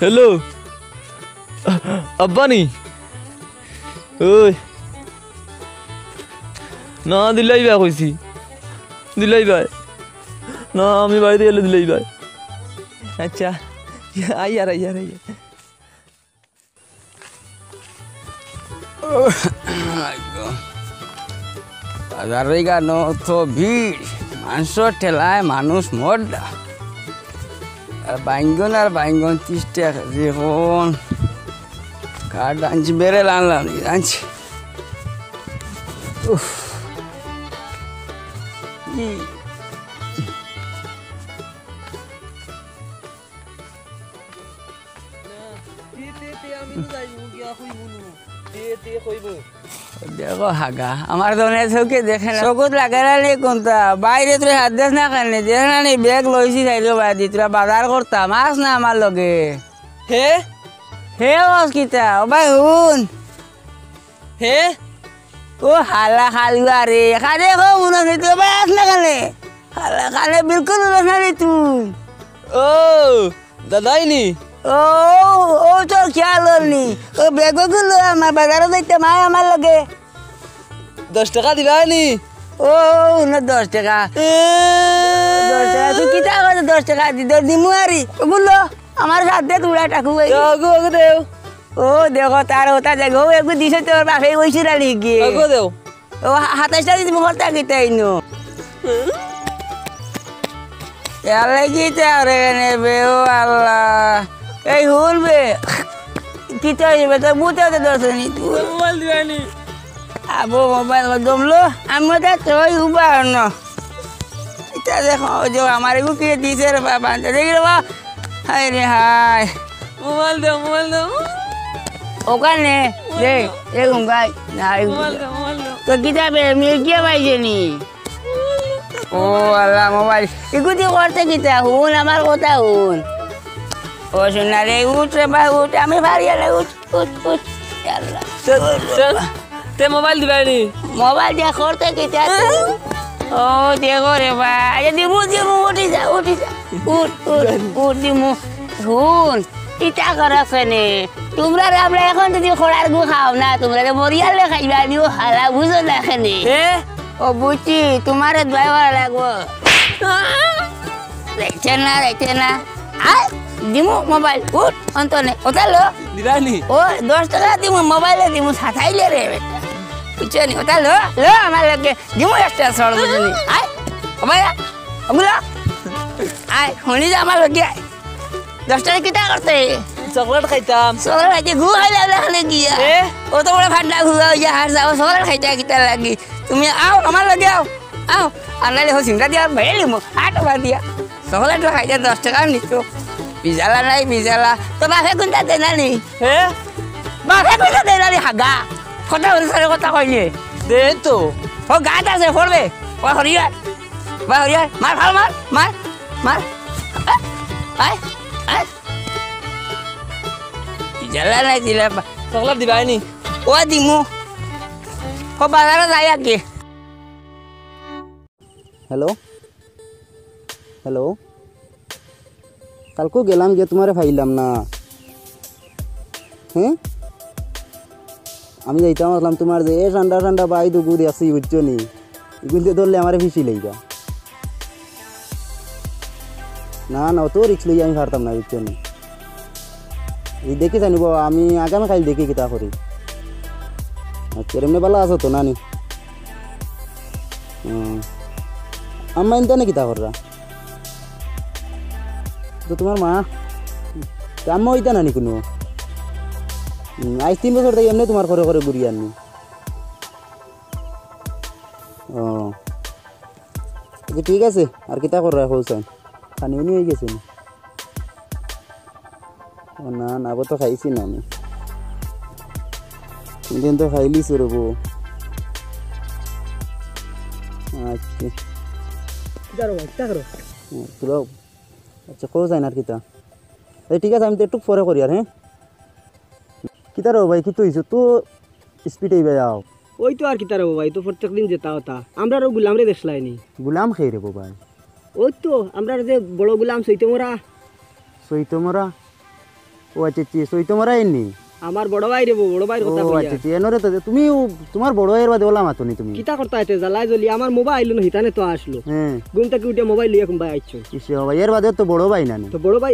Hello अब्बा नहीं ओए ना दिलाई भाई कইছি दिलाई भाई ना আমি বাড়িতে গেলে দিলাই ভাই আচ্ছা আই यार বাজারে গান তো ভিড় মানুষের ঠেলায় মানুষ মরডা আর বাইঙ্গন 30 টাকা এখন কার্ড আনছি বেড়ে আনলাম আনছি দেখো হাগা আমার দোনে চোখে দেখে না চকুত লাগে না নি কোনটা বাইরে তুই হাত দেশ না কেন দেখ না নি ব্যাগ লইছি চাইলো বাদি তোরা বাজার করতাম মাছ না আমার লগে হে হে বস কিতা ও ভাই হুন হে ও হালা খালুয়া রে খালে খো মনে হচ্ছে তো ভাই আস না কেন হালা খালে বিলকুল উড়াস না রে তুই ও দাদাই নি ও ও তোর খেয়াল নি ও ব্যাগগুলো আমার বাজারে যাইতে মায় আমার লগে 10 টাকা দিবা নি ও না 10 টাকা 10 টাকা তুই কিতা করে 10 টাকা দিমু আরি ওগুলো আমার সাথে তুলা টাকু ভাই আগো দেও ও দেখো তার ওটা দেখো একটু দিছে তোর বাপে কইছি না লিখি আগো দেও ও 27 টাকা দিমু করতে কিতাইনো এলে কিতা রে নেবে ও আল্লাহ এই হুলবে কিতা হইবে তো বুঝতে দর্শনি তুই মোবাইল দিবানি আবো মোবাইল দমলো আমি তো তুই উবা না এটা দেখো যে আমার এগু কি দিছে রে বাবা দেখি রে বাবা হাই রে হাই মোবাইল দাও ওখানে দে এরকম গাই না মোবাইল দাও তো কিতাবে মির্গিয়া পাইছেনি ও আল্লাহ মোবাইল এগুতি করতে কিতা হুন আমার কথা হুন ও শোনা রে উঠ রে বা উঠ আমি ভারিয়া রে উঠ আল্লাহ তে মোবাইল দিবানি মোবাইল দিয়া করতে কিতা ও দেখো রে ভাই দিমু উঠি যা উঠ দিমু হুন ইটা করাছেনে তোমরা আমরা এখন যদি খোলার গু খাও না তোমরা মরিয়ালে খাইবা দিও হালা বুঝো না এখানে ও বুঝছি তোমার ড্রাইভার লাগবো দেখছে না আয় দিমু মোবাইল উঠ অন্তনে ওটালো দিবানি ও 10 টাকা দিমু মোবাইলে দিমু সাথাইলে রে বেটা বুঝছনি ওটালো আমার লাগে দিমু একটা সর বুঝনি আয় ওমায়া ওগুলা আয় হনি যা আমার লাগে 10 টাকা কিটা করতে চকলেট খাইতাম চকলেট খাইতে ঘু খাইলে লাগলে গিয়া ও তো বড় ফান্ডা ঘুরা হইয়া হার যাও চকলেট খাইতে কিটা লাগি তুমি আও আমার লাগে আও আনালে হো সিংড়া দিয়া ভেলি মো 8 টাকা দিয়া চকলেট খাইতে 10 টাকা নিতো বিজালা নাই বিজালা তো বাপে কোনটা দেনানি হে বাপে কোনটা দেনানি হাগা কথা বলে কথা কইনি দে তো ও গাত আছে পড়বে ও হরিয়া মার ভাল মার আয় বিজালা নাই দিলা চকলেট দিবানি ও দিমু ও বাজারে যাই আগে হ্যালো কালকে গেলাম যে তোমারে ফাইলাম না হ্যাঁ আমি যাইতাম আসলাম তোমার যে ঠান্ডা বাই দুগুড়ি আছি বুঝছো নি এগুলো ধরলে আমার ফিসি লইবা না অত রিক্স লইয়া আমি পারতাম না বুঝছো নি এই দেখে জানিব আমি আগামী কাল দেখি কিতা করি আচ্ছা এমনি ভালো আছো তো নানি আম্মা ইন্টানে কিতা কররা তো তোমার মা আম্মা হইতা নানি কোনো আজ 3 বছর থেকে এমনি তোমার ঘরে ঘুরি আনি ও ঠিক আছে আর কিতা কররা হইছেন খানি উনি হয়ে গেছে না না তো খাইছি না আমি কিন্তু তো খাইলি সরবো আচ্ছা কো যায় না আর কিতা ঠিক আছে আমি তো একটু পরে করি আর হ্যাঁ কিতা রো ভাই কি তো হইছো তো স্পিডে যাও ওই তো আর কিতা রো ভাই তো প্রত্যেক দিন যেতা হতা আমরা রো গুলাম রে দেখলাইনি গুলাম খাই রে ভাই ওই তো আমরা যে বড় গুলাম সইতে মোরা ও ও আচ্ছা আচ্ছা চৈতো মারাই নি আমার বড় ভাই রে বড় ভাইয়ের কথা ও কইয়া আচ্ছা আচ্ছা এনরে তো তুমি তোমার বড় ভাইয়ের বাদে ওলা মাতনি তুমি কিতা করতে আইতে জ্বালাই জ্বলি আমার মোবাইল না হিতানে তো আসলো হ্যাঁ ঘুম থেকে উঠে মোবাইল লিয়ে কোন ভাই আইছো কিসে ভাই এর বাদে তো বড় ভাই না নি তো বড় ভাই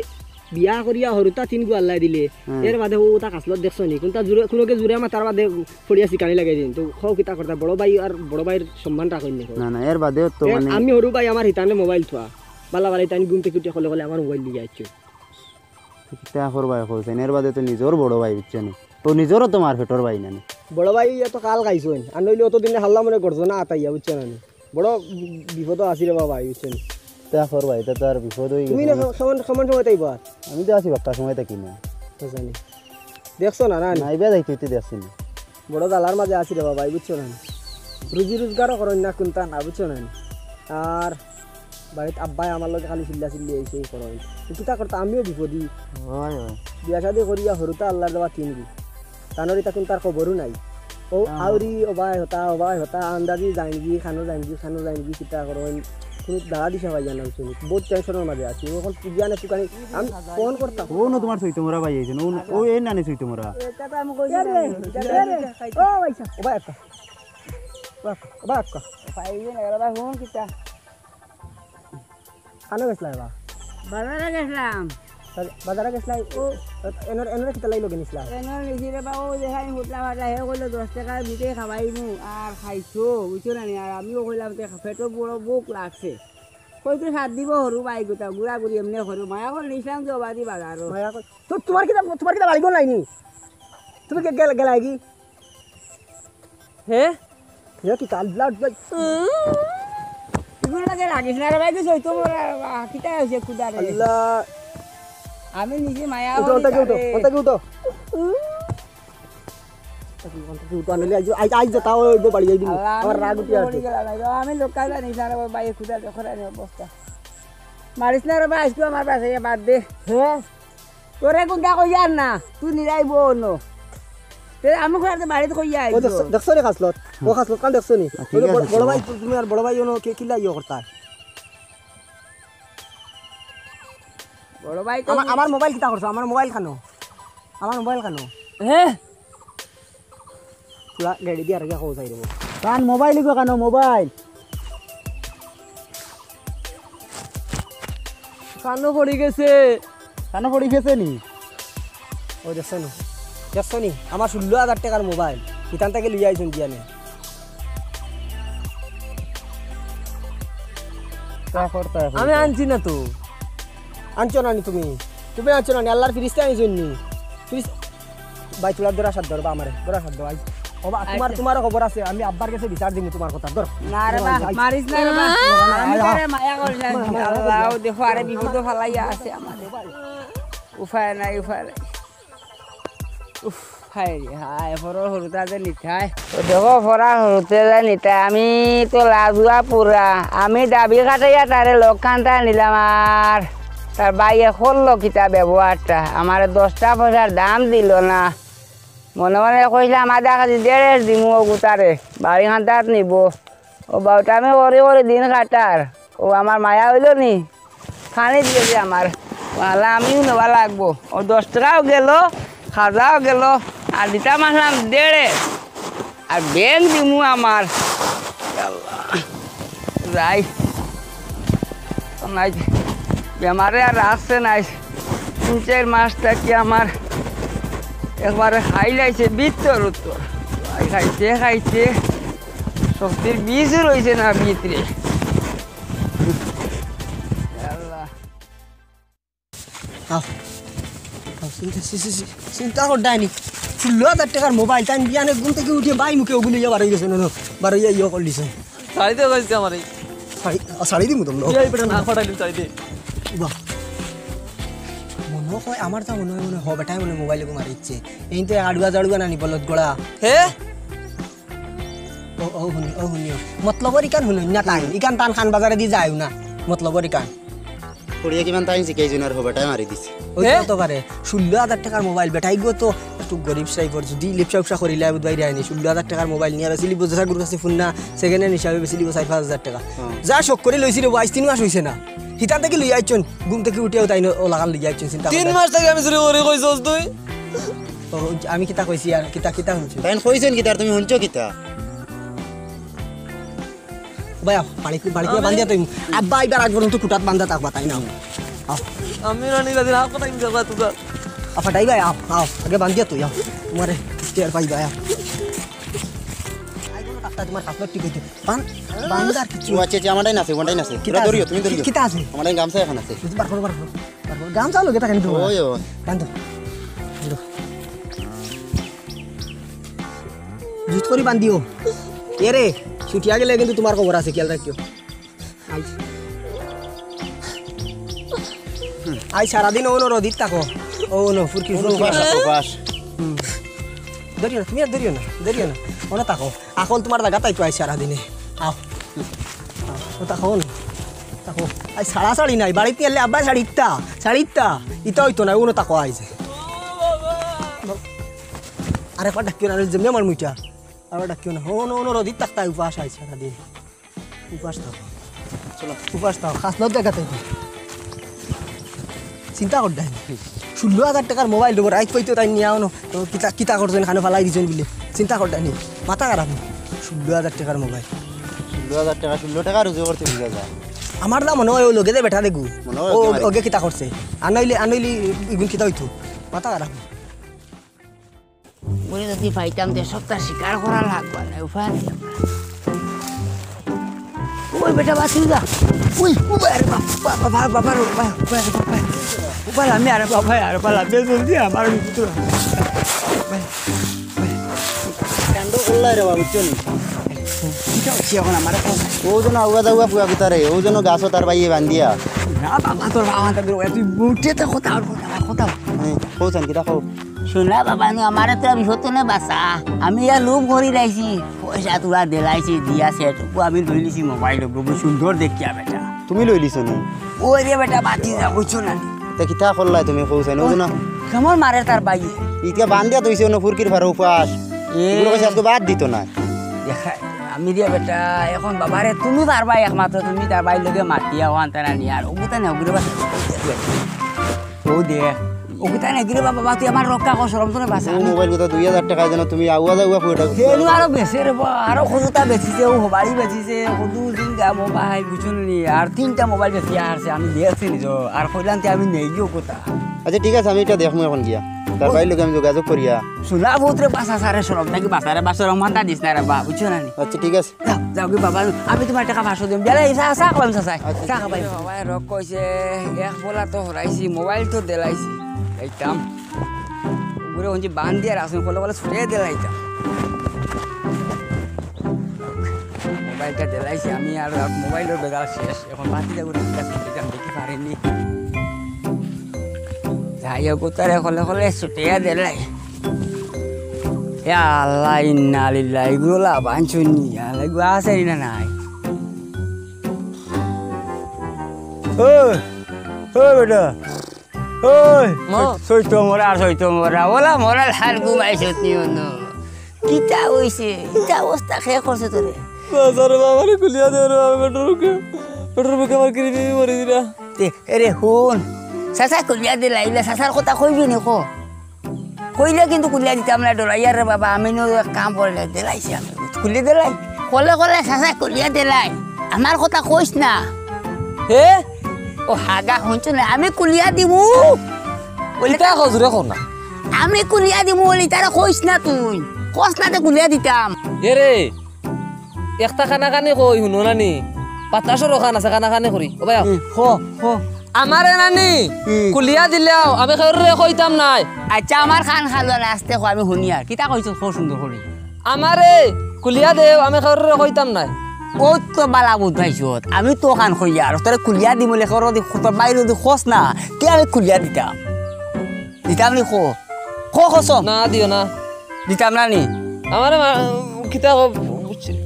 বিয়া করিয়া হরুতা তিন গু আল্লাহ দিলে এর বাদে ও তা কাসলত দেখছো নি কোনটা জুরে কোনকে জুরে আমার তার বাদে ফড়িয়া শিকানি লাগাই দিন তো খাও কিতা করতে বড় ভাই আর বড় ভাইয়ের সম্মান রাখেন নি না না এর বাদে তো মানে আমি হরু ভাই আমার হিতানে মোবাইল থোয়া বালা বালা তাই ঘুম থেকে উঠে কলে কলে আমার মোবাইল লিয়ে আইছো কিতা করবাই কইছেন এর বাদে তো নিজর বড় ভাই বুঝছেন তো নিজরও তো মার্কেটর ভাই না নি বড় ভাই এত কাল খাইছো আর নইলে অত দিনে হাল্লা মনে করছো না আতাইয়া বুঝছো না বড় বিপদ আছে রে বাবা বুঝছেন তা করবাই এটা তো আর বিপদ হই তুমি না সমান সমান সময় তাইবা আমি তো আছি বাপ্পা সময় থাকি না জানি দেখছো না না নাইবা যাইতে হইতে দেখছি না বড় দালার মাঝে আছি রে বাবা বুঝছো না রুজি রোজগারও করেন না কোনটা না বুঝছো না আর বাড়িতে আব্বাই আমার লগে খালি চিল্লা চিল্লি এসে করেন কিতা করতে আমিও বিপদী হয় হয় বিয়া শাদি করিয়া হরুতা আল্লাহর দেওয়া তিনগি তানরি তখন তার খবরও নাই ও আউরি অবাই হতা আন্দাজি যাইনগি খানো যাইনগি কিতা করেন কোনো দাঁড়া দিশা পাই জানা শুনি বহুত টেনশনের মাঝে আছি এখন পূজা না তুকানি আমি ফোন করতাম ও না তোমার চৈতো মোরা ভাই আইছেন ও এই নানি চৈতো মোরা ও ভাইসা ও ভাই একটা খানো গেছলা এবার বাজারে গেছিলাম বাজারে গেছলা ও এনরে কিতা লাইলো গেনিছলা এনে নিজেরে বাবু দেখাই হোটলা ভাজা হে কইলো 10 টাকার ভিতরে খাবাইমু আর খাইছো বুঝছো না আর আমিও কইলাম যে পেটও বড় বুক লাগছে কইতো সাত দিব হরু বাই গোটা গুড়া গুড়ি এমনি হরু মায়া করে নিছিলাম যে বাদি বাজারও মায়া কই তো তোমার কিতা বাড়ি গল নাইনি তুমি কে গেলাই কি হে হে কি কাল ব্লাড তুমি লাগে লাগিস না রে ভাই কিছু তো কিটা হইছে খুদারে আল্লাহ আমি নিজে মায়া উঠো আজ তাও বাড়ি যাই দিবি আমার রাগ উঠে আসে আমি লোকাল জানিস না রে ভাই খুদা দেখো অবস্থা মারিস না রে ভাই আজকে আমার পাশে বাদ দে হ্যাঁ তোরে কোনটা কই আর না তুই নিরাই বোন আমি ঘরে বাড়িতে কই যাই দেখছো রে খাসলত ও খাসলত কাল দেখছো নি বড় ভাই তুমি আর বড় ভাই ওনো কে কিলা ইয়ে করতা বড় ভাই তো আমার মোবাইল কিতা করছো আমার মোবাইল খানো হ্যাঁ পুরা গাড়ি দিয়ে আর কে কও যাই দেবো কান মোবাইল গো কেন মোবাইল কানো পড়ে গেছে কেন পড়ি গেছে নি ও দেখছো নি আমার 16,000 টাকার মোবাইল ইতান থেকে লিয়ে আইছুন দিয়া নে তা করতে আমি আনছি না তো আনছো না নি তুমি আনছো না নি আল্লাহর ফিরিস্তা আইছুন নি ফিরিস ভাই তোলার ধরা সাধ্য ধরবা আমারে ধরা সাধ্য ভাই ওবা তোমারও খবর আছে আমি আব্বার কাছে বিচার দিমু তোমার কথা ধর না রে বা মারিস না রে বা আমি তারে মায়া করছি আল্লাহ দেখো আরে বিপদ ফালাইয়া আছে আমাদের উপায় নাই উফ হাই ফরার হরুতা যে নিতাই দেখো ফরার হরুতে যে নিতাই আমি তো লাজুয়া পুরা আমি দাবি কাটাইয়া তারে লক্ষানটা নিলাম আর তার বাইয়ে করলো কিতা ব্যবহারটা আমার 10টা পয়সার দাম দিল না মনে মনে কইলাম আধা কাজি 1.5 দিমু গোটারে বাড়ি খান্তাত নিব ও বাউটা আমি করে দিন কাটার ও আমার মায়া হইল নি খানি দিয়েছে আমার পালা আমিও নেওয়া লাগবো ও 10 টাকাও গেল খাজাও গেল আর দিতা মাসলাম 1.5 আর ব্যাংক দিমু আমার যাই নাই বেমারে আর আসছে নাই 3-4 মাস থাকি আমার একবারে খাই লাইছে ভিতর উত্তর খাইছে শক্তির বীজ রয়েছে না ভিতরে চিন্তা করদাইনি 16,000 টাকার মোবাইল তাই বিয়ানে ঘুম থেকে উঠে বাই মুখে ওগুলো ইয়ে বার হয়ে গেছে না বার হইয়া ইয়ে করে দিছে শাড়িতে কইছে আমার এই শাড়ি দিমু তোমরা এই বেটা না ফাটাইলি শাড়িতে বাহ মনে হয় আমার তা মনে হয় হবেটাই মনে মোবাইলে মারি ইচ্ছে এই তো আড়ুয়া না নি বলত গোড়া হে ও শুনিও মতলবর ইকান শুনুন না টাইম ইকান টান খান বাজারে দি যায়ও না মতলবর ইকান পড়িয়া কিমান টাইম শিখাইছুন আর হবাটাই মারি দিছে ওই তো পারে 16,000 টাকার মোবাইল বেটাই গো তো একটু গরিব টাইপর যদি লিপসা করিলে বুধবাই রায়নি 16,000 টাকার মোবাইল নিয়ে বেশি বোঝা গুর কাছে ফোন না সেকেন্ড হ্যান্ড হিসাবে বেশি 5,000 টাকা যা শখ করে লইছি রে 22 মাস হইছে না হিতান থেকে লই আইছন ঘুম থেকে উঠেও তাই ও লাগান লই আইছন চিন্তা 3 মাস থেকে আমি চুরি করে কইছস তুই আমি কিতা কইছি আর কিতা শুনছি তাই কইছেন কি তার তুমি শুনছো কিতা ভাই বাড়িতে বান্ধিয়া তুই আব্বা এবার আগ পর্যন্ত কুটাত বান্ধা থাকবা তাই না আমি রানি বাদি না কথা কি করবা তুই ফাটাই ভাই আও আগে বান্ধিয়া তুই তোমারে স্টেয়ার পাই ভাই তোমার কাপড় ঠিক হইছে বান্ধার কিছু ও আচ্ছা আমারটাই নাছে ওটাই নাছে তোরা ধরিও তুমি ধরিও কিতা আছে আমারটাই গামছা এখন আছে বার করো গাম চালো কেতা কেন ওই ও বান্ধো জুত করে বান্ধিও এ রে ছুটিয়া গেলে কিন্তু তোমার খবর আছে খেয়াল রাখিও আই সারাদিন ও রোদিত থাকো ও নো ফুরকি বাস ধরিও না তুমি আর ধরিও না ওনা থাকো আকল তোমার জায়গা তাই তো আই সারাদিনে আও ও থাকো থাকো আই সাড়ি নাই বাড়িতে এলে আব্বা শাড়ি ইতা হইতো না ওনো থাকো আইছে আরে পা ডাকিও না জমি আমার মুইটা আবার ডাকিও না ও নো রোদিত থাকতা উপাস আই সারাদিন উপাস থাকো চলো উপাস থাকো খাস লোক জায়গা তাই চিন্তা কর দেয় 16,000 টাকার মোবাইল দেবো রাইত পাইতো তাই নিয়ে আনো তো কিতা করছেন খানো ফালাই দিছেন বলে চিন্তা কর দেয়নি মাথা খারাপ 16,000 টাকার মোবাইল 16,000 টাকা 16 টাকা রুজু করতে বিঘা যায় আমার দাম মনে হয় ওই লোকে বেঠা দেখু মনে হয় ও ওকে কিতা করছে আনাইলি ইগুন কিতা হইতো মাথা খারাপ বলে যদি পাইতাম যে সপ্তাহ শিকার করা লাগবে না উপায় নেই ওই বেটা বাঁচিয়ে যা ওই আরে বাবা আমি আরে বাবা বেশ জলদি আমার কান্দ করলাই রে বাবু চল এখন আমার ও যেন আগুয়া দাগুয়া পুয়া ভিতরে ও যেন গাছ তার বাইয়ে বান্ধিয়া না বাবা তোর বাবা তুই বুটে তো কথা কৌছেন কিতা কৌ শোনা বাবা নো আমার তো বিহত না বাসা আমি ইয়া লোভ করি রাইছি পয়সা তোরা দিলাইছি দিয়া সেটুকু আমি লই লিছি মোবাইল খুব সুন্দর দেখিয়া বেটা তুমি লই লিছ নি ওই রে বেটা বাতি যা বুঝছো না তা কিতা করলাই তুমি কৌছেন ও যেন কেমন মারে তার বাইয়ে ইতিয়া বান্ধিয়া তৈছে অন্য ফুরকির ভাড়া উপাস এগুলো কাছে আজকে বাদ দিত না আমি দিয়া বেটা এখন বাবারে তুমি পারবা একমাত্র তুমি তার বাইর লগে মাতিয়া ওখান তারা নিয়ে আর ওগুতা না ওগুলো ও দে ওগুতা না গিরে বাবা তুই আমার রক্ষা কর সরম তোরে বাসা মোবাইল কথা 2,000 টাকা যেন তুমি আগুয়া দাগুয়া পুয়াটা হেলু আরো বেশি রে আরো খুঁজুতা বেচিছে ও বাড়ি বেচিছে খুদু দিনটা মোবাইল বুঝুন নি আর 3টা মোবাইল বেশি আসছে আমি দেখছি নিজ আর কইলান্তে আমি নেই গিয়ে ওগুতা আচ্ছা ঠিক আছে আমি এটা দেখবো এখন গিয়া তার বাইর লোক আমি যোগাযোগ করিয়া শুনা বহুতরে বাসা সারে সরম নাকি বাসারে বাসা রহমানটা দিস না রে বা বুঝছো না আচ্ছা ঠিক আছে যাও কি বাবা আমি তোমার টাকা ভাষা দিম বেলা চা খাবাম চা খাবাই বাবা রক কইছে এক বলা তো হরাইছি মোবাইল তো দেলাইছি এইটাম ঘুরে হঞ্জি বান দিয়ে রাখুন কলে বলে ছুটে দেলাইতাম মোবাইলটা দেলাইছি আমি আর মোবাইলের বেগাল শেষ এখন বাতি যাবো দেখি পারিনি যাই হোক তারে কলে ছুটে দেলাই আল্লাহ ইন্না লিল্লাহ এগুলো লাভান শুনি এগুলো আছে না নাই বেটা ওই সইতো মরা ওলা মরা হার ঘুমাইছ কিতা হইছে কিতা অবস্থা খেয়ে করছে তোরে বাজারে বাবারে কুলিয়া দে রে পেট্রোল বুকে আমার কিনে মরে দিরা এরে শুন চাচা কুলিয়া দে লাইলা চাচার কথা কইবি নি কইলে কিন্তু কুলিয়া দিতাম না ডরাইয়ার রে বাবা আমি কাম করলে দিলাইছি আমি কুলিয়া দিলাই কলে চাচা কুলিয়া দিলাই আমার কথা কইস না হে ও হাগা শুনছ না আমি কুলিয়া দিমু ওইটা হজুরে কোন না আমি কুলিয়া দিমু বলি তারা কইস না তুই কস না কুলিয়া দিতাম এরে একটা খানা কানে কই শুনো নানি 50 খান আছে খানা কানে করি ও ভাই আমারে নানি কুলিয়া দিলাও আমি খেরে কইতাম নাই আচ্ছা আমার খান খালো না আস্তে কো আমি শুনি আর কিতা কইছ খুব সুন্দর করি আমারে কুলিয়া দেও আমি খেরে কইতাম নাই ও তো বালা বুঝাইছত আমি তো খান কই আর তোরে কুলিয়া দিমলে খর দি তোর বাইরে দি খোস না তে আমি কুলিয়া দিতাম নি কসম না দিও না দিতাম না নি আমারে কিতা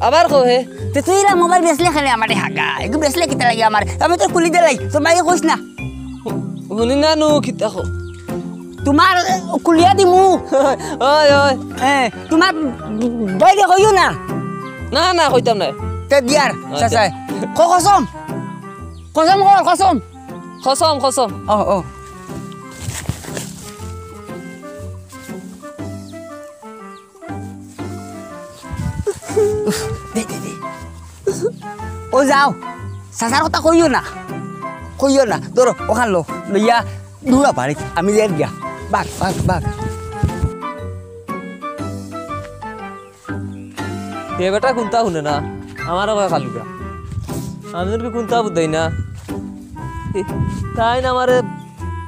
আবার কো হে তে তুই রা মোবাইল বেসলে খালি আমারে হাগা এগু বেসলে কিতা লাগি আমার আমি তো কুলি দেলাই তোর বাইরে কইস না শুনি না নু কিতা কো তোমার কুলিয়া দিমু ওই তোমার বাইরে কইও না না কইতাম নাই তে দিয়ার চাচা কসম কসম কর কসম খসম খসম ও দে ও যাও সাসার কথা কইও না ধরো ওখান লইয়া দূরা পারি আমি যাই গিয়া বাঘ এ বেটা কোনটা শুনে না আমারও কয় খালুকা আমি কি কোনটা বুঝাই না তাই না আমারে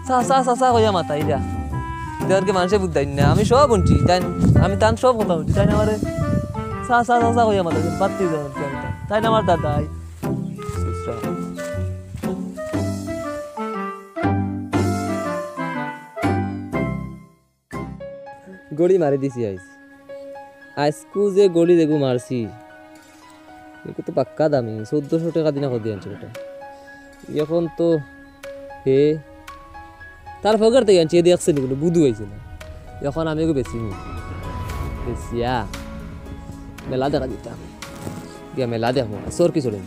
চাচা কইয়া মাতাই দিয়া দেওয়ারকে মানুষে বুঝাই না আমি সব শুনছি তাই আমি তান সব কথা শুনছি তাই না আমারে চাচা কইয়া মাতাই বাত্তি দেওয়ার তাই না আমার দাদাই গড়ি মারি দিছি আজকু যে গড়ি দেখু মারছি এগুলো তো পাক্কা দামি 1400 টাকা দিনা করে আনছে ওটা এখন তো হে তার ফগর থেকে আনছে দেখছেন এগুলো বুধু হয়েছে না এখন আমি এগুলো বেশিয়া মেলা দেখা দিতাম দিয়া মেলা দেখবো সর কি চলে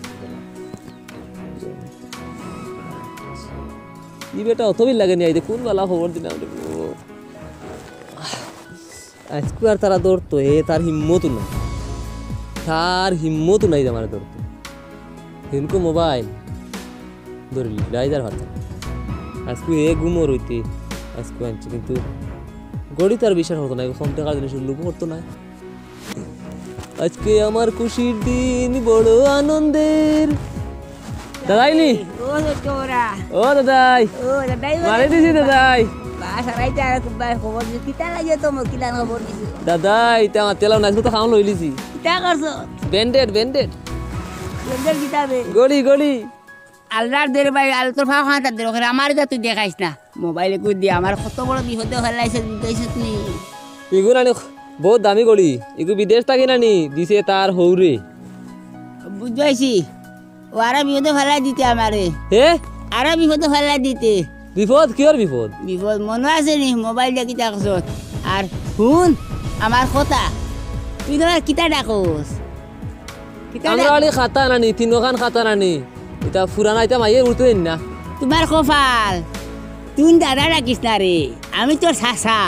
ই বেটা অতবিল লাগে নি আইতে কোন বেলা খবর দিলাম আজকে আর তারা দৌড়তো তার হিম্মত নাই আমার দৌড়তো হিনকো মোবাইল ধরলি রাইজার হাত আজকে গুমোর হইতে আজকে আনছে কিন্তু গড়ি তো আর বিশ্বাস হতো না কম টাকার জিনিস লোভ করতো না আজকে আমার খুশির দিন বড় আনন্দের দাদাইনি ও দাদাই মারে দিছি দাদাই দাদাই আমার তেলাও নাচবো তো খাওয়া লই লিছি ব্যান্ডেড গড়ি আল্লাহর দের ভাই আল তোর ফাও খাতা দের ওখানে আমার যা তুই দেখাইস না মোবাইলে কই দি আমার কত বড় বিপদে ফেলাইছে বুঝাইছিস নি এগুলো আনি বহুত দামি গড়ি এগু বিদেশ থাকি নানি দিছে তার হৌরে বুঝাইছি ও আরা বিপদে ফেলাই দিতে আমারে হে আরা বিপদে ফেলাই দিতে বিপদ কিয়র বিপদ মনে আছে নি মোবাইল দেখি থাকছ আর শুন আমার কথা তুই তো কিতা ডাকস আমরা আলি খাতা নানি তিনখান খাতা নানি এটা ফুরানা এটা মাইয়ে উঠতে দেন না তোমার কপাল তুই দাদা ডাকিস না রে আমি তোর শাসা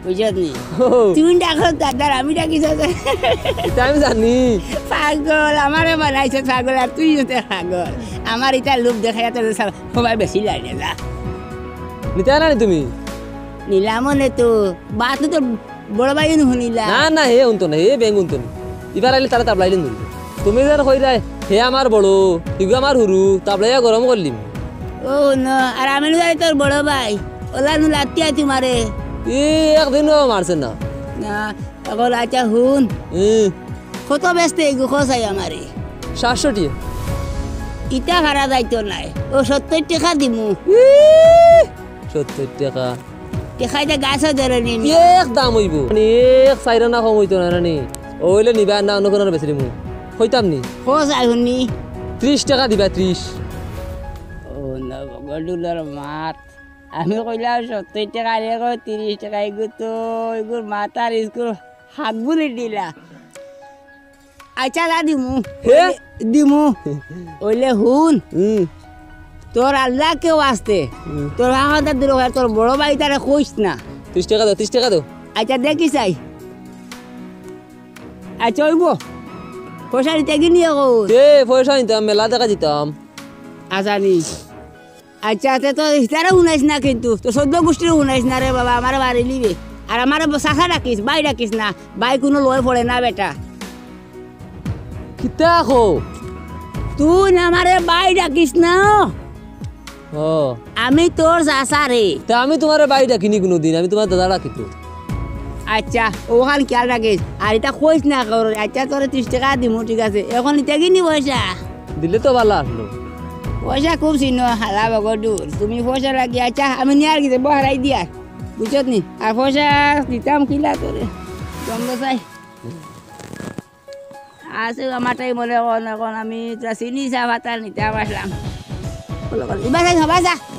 বুঝত নি তুই ডাকস দাদার আমি ডাকিস এটা আমি জানি পাগল আমারে বানাইছে পাগল আর তুই পাগল আমার এটা লোক দেখাই তোর সবাই বেশি লাগে না নিতে নানি তুমি নিলাম নে তো বাত তো বড় ভাই শুনিলা না হে উনতো না হে বেঙ্গ উনতো না এবার আইলে তারা তাবলাইলেন ধরবে তুমি যেন কই রায় হে আমার বড় ইগু আমার হুরু তাবলাইয়া গরম করলিম ও না আর আমি যাই তোর বড় ভাই ওলা নু লাতিয়া তোমারে একদিনও মারছে না না এখন আচ্ছা হুন কত ব্যস্ত এগু খসাই আমারে 700 টিয়া ইটা হারা যাইতো নাই ও 70 টাকা দিমু 70 টাকা দেখাইতে গাছও ধরে নিমি এক দাম হইব এক সাইরা না কম হইতো না রানি ওইলে নিবা না অন্য কোনো বেশি দিমু হইতাম নি খসাই হুনি 30 টাকা দিবা 30 ও না গডুলার মাত আমি কইলাম 70 টাকা রে 30 টাকা এগু তো এগুর মাতার স্কুল হাত বুলি দিলা আচ্ছা দিমু হে দিমু ওইলে হুন তোর আল্লাহ কেউ আসতে তোর হাহাদার দিল তোর বড় ভাই তারা কইস না 30 টাকা দাও 30 টাকা দাও আচ্ছা দেখি চাই আচ্ছা ওইব পয়সা নিতে গিয়ে পয়সা নিতাম মেলা টাকা দিতাম আচ্ছা নি আচ্ছা তো তারা শুনাইস না কিন্তু তো 14 গোষ্ঠীর শুনাইস না রে বাবা আমার বাড়ি লিবে আর আমার শাখা ডাকিস বাই ডাকিস না বাই কোনো লয় পড়ে না বেটা কিতা খো তুই আমারে বাই ডাকিস না ও আমি তোর চাচা রে তা আমি তোমার বাড়ি ডাকিনি কোনোদিন আমি তোমার দাদা ডাকি তো আচ্ছা ওখান খেয়াল রাখিস আর এটা কইস না কর আচ্ছা তোর 30 টাকা দিমু ঠিক আছে এখন নিতে কিনি পয়সা দিলে তো ভালো আসলো পয়সা খুব চিহ্ন হালা বগদুর তুমি পয়সা লাগি আচ্ছা আমি নিয়ে গেছে বহারাই দিয়া বুঝত নি আর পয়সা দিতাম কিলা তোরে জমদ চাই আছে আমারটাই বলে এখন আমি তোরা চিনি চা ভাতা নিতে আসলাম এবার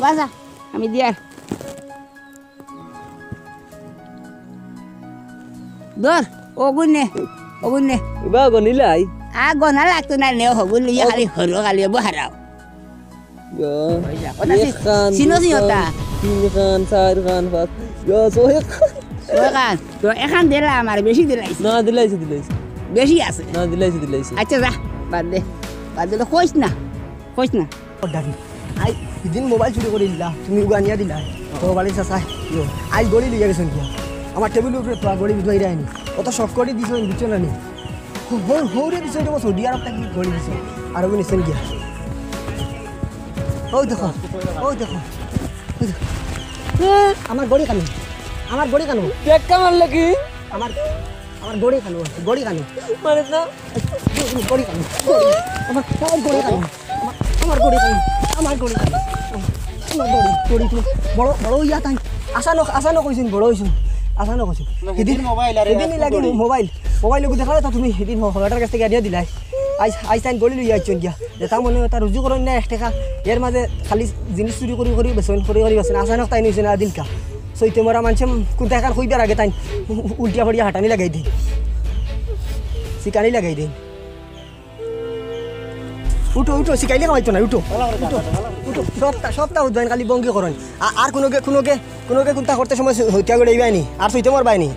বাসা আমি দিয়ার ধর ওগুন নে বা গনিলাই গনা লাগতো না নে হগুন লিয়া খালি হলো খালি বহারাও Ya. Payah. Kota si Ikan, sino si bukan. Ota. Ini kan, saya kan, Pak. Ya, soalnya kan. Sokan. To এখান দিলা আমার বেশি দিলাইছি। না দিলাইছে বেশি আছে। না দিলাইছে আচ্ছা যা বাদ দে। বাদ দিলে কইস না। কইস না। ডাকি আই সেদিন মোবাইল চুরি করে দিলা তুমি উগানিয়া দিলা মোবাইল চাচা আই গড়ি লিয়ে গেছেন কিয়া আমার টেবিলের উপরে তো গড়ি বিধুয়াই রায়নি অত শখ করে দিছ দিচ্ছ না নি হৌরে দিছ এটা সৌদি আরব থেকে গড়ি দিছ আর ওগুলো নিছেন গিয়া ওই দেখো আমার গড়ি কানো আমার গড়ি কানো টেক্কা মারলে কি আমার আমার গড়ি কানো মানে না গড়ি কানো আমার গড়ি কানো আমার গড়ি কানো আমার গড়ি তো বড় বড় ইয়া তাই আশা নকৈছোন বড় হইছোন আশা নকৈছোন সেদিন সেদিনই লাগে মোবাইল দেখা তো তুমি সেদিন হলাটার কাছ থেকে আনিয়ে দিলাই আইস তাইন গড়ি লই আইছন গিয়া যেটা মনে হয় তার রুজু করেন না 1 টাকা এর মাঝে খালি জিনিস চুরি করে বেচন করে বেচন আশা নক তাই নিছে না দিলকা সইতে মরা মানুষ কোনটা এখান কইবার আগে তাই উল্টিয়া পড়িয়া হাঁটানি লাগাই দিন শিকানি লাগাই দিন উঠো শিকাইলে খাওয়াইতো না উঠো সপ্তাহ উদ্যান খালি বঙ্গি করেন আর কোনোকে কোনটা করতে সময় হত্যা করে ইবাইনি আর সইতে মর বাইনি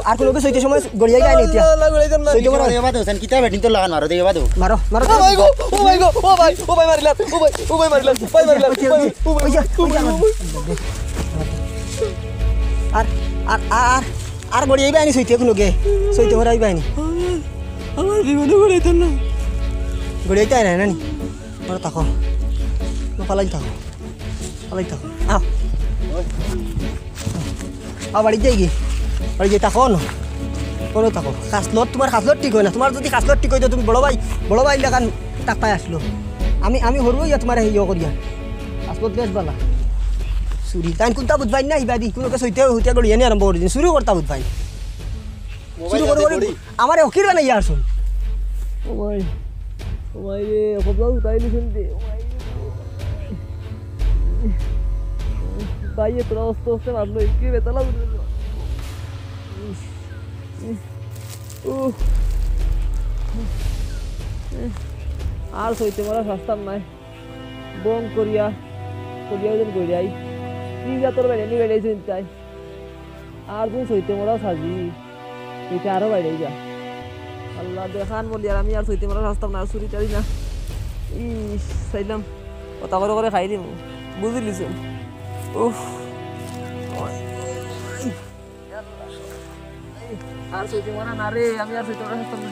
আর কোনোকে সইতে সময় গড়িয়াই যায়নি মারো আর গড়িয়াই বাইনি সইতে কোনোকে সইতে মরাই বাইনি আমার জীবনে গড়াইতো না গড়িয়াইতে আয় না নি মারো থাকো পালাই থাকো বাড়ি যাই কি বাড়ি যাই থাকো কোনো থাকো খাসলত তোমার খাসলত ঠিক হয় না তোমার যদি খাসলত ঠিক হয় তুমি বড় ভাই লাগান তাক পাই আসলো আমি হরবো ইয়া তোমার ইয়ে করিয়া খাসলত বেশ বালা চুরি তাই কোনটা বুধবাই না ইবাদি কোনোকে সইতে হইতে গড়িয়া নিয়ে আরম্ভ করে দিন চুরি করতা বুধবাই চুরি করে আমার অকির বানাই আসুন ওমাই রে কবলা উঠাই লিখুন দে ভাইয়ে তোরা অস্তে মারলো কি বেতালা আর সইতে মারা সস্তার নাই বং করিয়া যেন গড়িয়াই কি জাতর বেড়ানি বেড়াইছে চাই আর তুমি সইতে মরাও সাজি এটা আরো বাইরে যা আল্লাহ দেখান বলি আর আমি আর সইতে মারা সস্তাম না চুরি চারি না ইস চাইলাম কথা করে খাই দিম বুঝলিস আর সইতে মারা না রে আমি আর সইতে মারা সস্তাম না